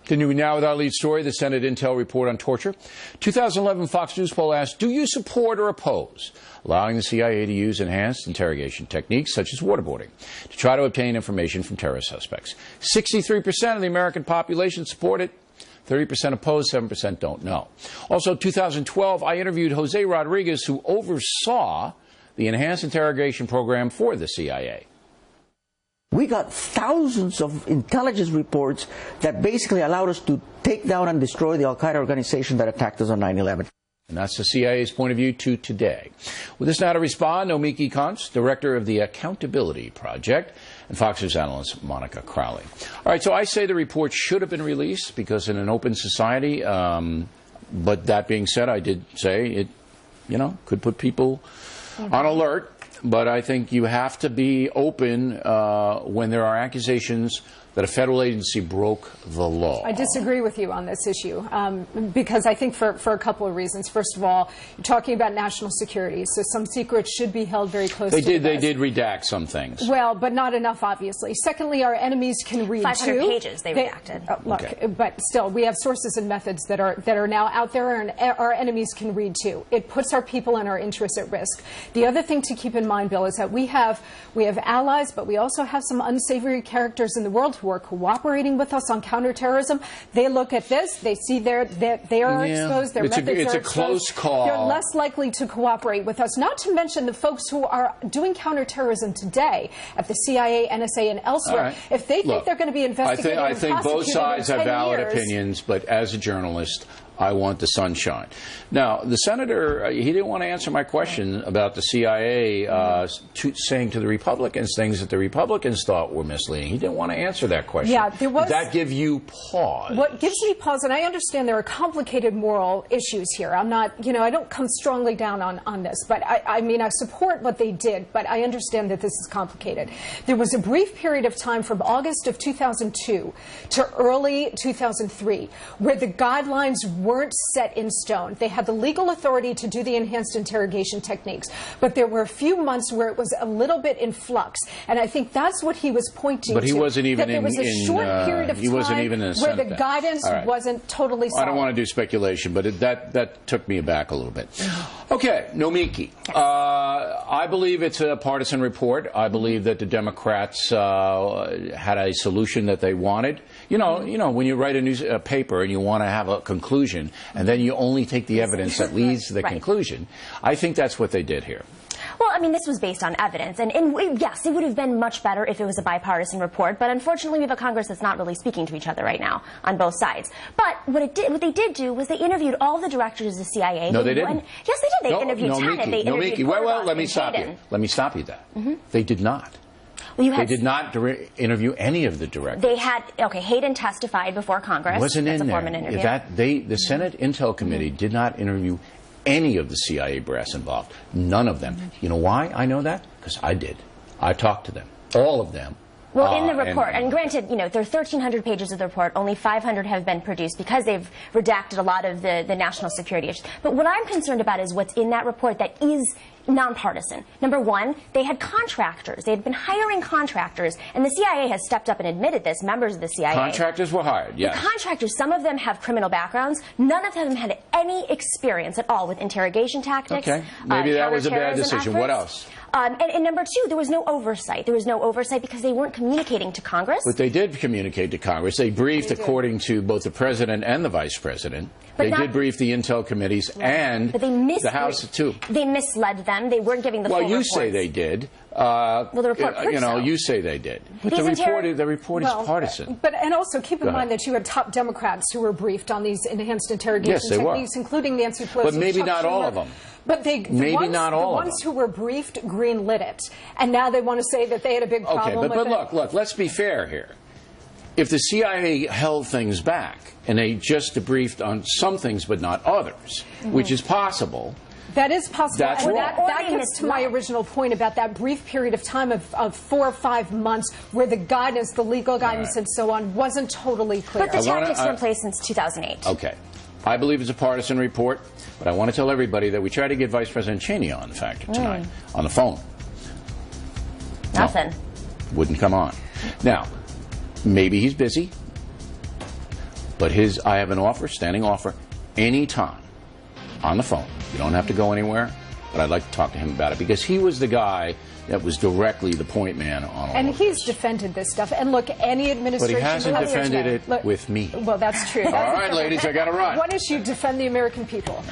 Continuing now with our lead story, the Senate Intel report on torture. 2011 Fox News poll asked, do you support or oppose allowing the CIA to use enhanced interrogation techniques such as waterboarding to try to obtain information from terrorist suspects? 63% of the American population support it. 30% oppose, 7% don't know. Also, 2012, I interviewed Jose Rodriguez, who oversaw the enhanced interrogation program for the CIA. We got thousands of intelligence reports that basically allowed us to take down and destroy the Al-Qaeda organization that attacked us on 9/11. And that's the CIA's point of view to today. With this now to respond, Nomiki Konst, director of the Accountability Project, and Fox News analyst Nomiki Crowley. All right, so I say the report should have been released because in an open society, but that being said, I did say it, could put people on alert. But I think you have to be open when there are accusations that a federal agency broke the law. I disagree with you on this issue because I think for a couple of reasons. First of all, you're talking about national security, so some secrets should be held very close to the vest. They did redact some things. Well, but not enough, obviously. Secondly, our enemies can read 500 pages they redacted. Look, okay. But still, we have sources and methods that are now out there, and our enemies can read too. It puts our people and our interests at risk. The other thing to keep in mind, Bill, is that we have allies, but we also have some unsavory characters in the world who are cooperating with us on counterterrorism. They look at this, they see they are exposed, their methods are exposed. It's a close call. They're less likely to cooperate with us, not to mention the folks who are doing counterterrorism today at the CIA, NSA, and elsewhere. Right. If they think they're going to be investigated I think both sides have valid opinions, but as a journalist, I want the sunshine. Now, the senator, he didn't want to answer my question about the CIA saying to the Republicans things that the Republicans thought were misleading. He didn't want to answer that question. Yeah, there was. Did that give you pause? What gives me pause, and I understand there are complicated moral issues here. I'm not, I don't come strongly down on this, but I mean, I support what they did, but I understand that this is complicated. There was a brief period of time from August of 2002 to early 2003 where the guidelines weren't set in stone. They had the legal authority to do the enhanced interrogation techniques, but there were a few months where it was a little bit in flux, and I think that's what he was pointing to. But he wasn't even there was a short period of time where the guidance wasn't totally solid. I don't want to do speculation, but that took me aback a little bit. Okay, Nomiki. Yes. I believe it's a partisan report. I believe that the Democrats had a solution that they wanted. When you write a paper and you want to have a conclusion, and then you only take the evidence that leads to the conclusion. I think that's what they did here. Well, I mean, this was based on evidence, and yes, it would have been much better if it was a bipartisan report, but unfortunately we have a Congress that's not really speaking to each other right now on both sides. But what they did do was they interviewed all the directors of the CIA. No, they didn't. Yes, they did. They interviewed Tenet. They interviewed well, let me stop you. Let me stop you there. They did not. Well, they did not interview any of the directors. They had, Hayden testified before Congress. Wasn't in there. Interview. The Senate Intel Committee did not interview any of the CIA brass involved. None of them. You know why I know that? Because I did. I talked to them. All of them. Well, in the report, and granted, there are 1,300 pages of the report. Only 500 have been produced because they've redacted a lot of the national security issues. But what I'm concerned about is what's in that report that is nonpartisan. Number one, they had contractors. They had been hiring contractors, and the CIA has stepped up and admitted this, members of the CIA. Contractors were hired, yes. The contractors, some of them have criminal backgrounds. None of them had any experience at all with interrogation tactics. Okay, maybe that was a bad decision. Efforts. What else? And number two, there was no oversight. There was no oversight because they weren't communicating to Congress. But they did communicate to Congress. They briefed, according to both the President and the Vice President. They did brief the Intel committees and the House, too. They misled them. They weren't giving the full reports. You say they did. Well, the report proves so. You say they did. But the report is partisan. And also keep in mind that you had top Democrats who were briefed on these enhanced interrogation techniques, including Nancy Pelosi. But maybe not all of them. But the ones who were briefed green-lit it, and now they want to say that they had a big problem with it. But look, let's be fair here. If the CIA held things back, and they just debriefed on some things but not others, which is possible. That is possible. That's and that gets to my original point about that brief period of time of 4 or 5 months where the guidance, the legal guidance and so on, wasn't totally clear. But the tactics were in place since 2008. Okay. I believe it's a partisan report, but I want to tell everybody that we tried to get Vice President Cheney on, in fact, tonight, on the phone. Nothing. No, wouldn't come on. Now, maybe he's busy. But I have an offer, standing offer, anytime, on the phone. You don't have to go anywhere, but I'd like to talk to him about it because he was the guy that was directly the point man on all and of he's this. defended this stuff. And look, any administration... But he hasn't defended it with me. Well, that's true. All right, ladies, I got to run. One issue, defend the American people.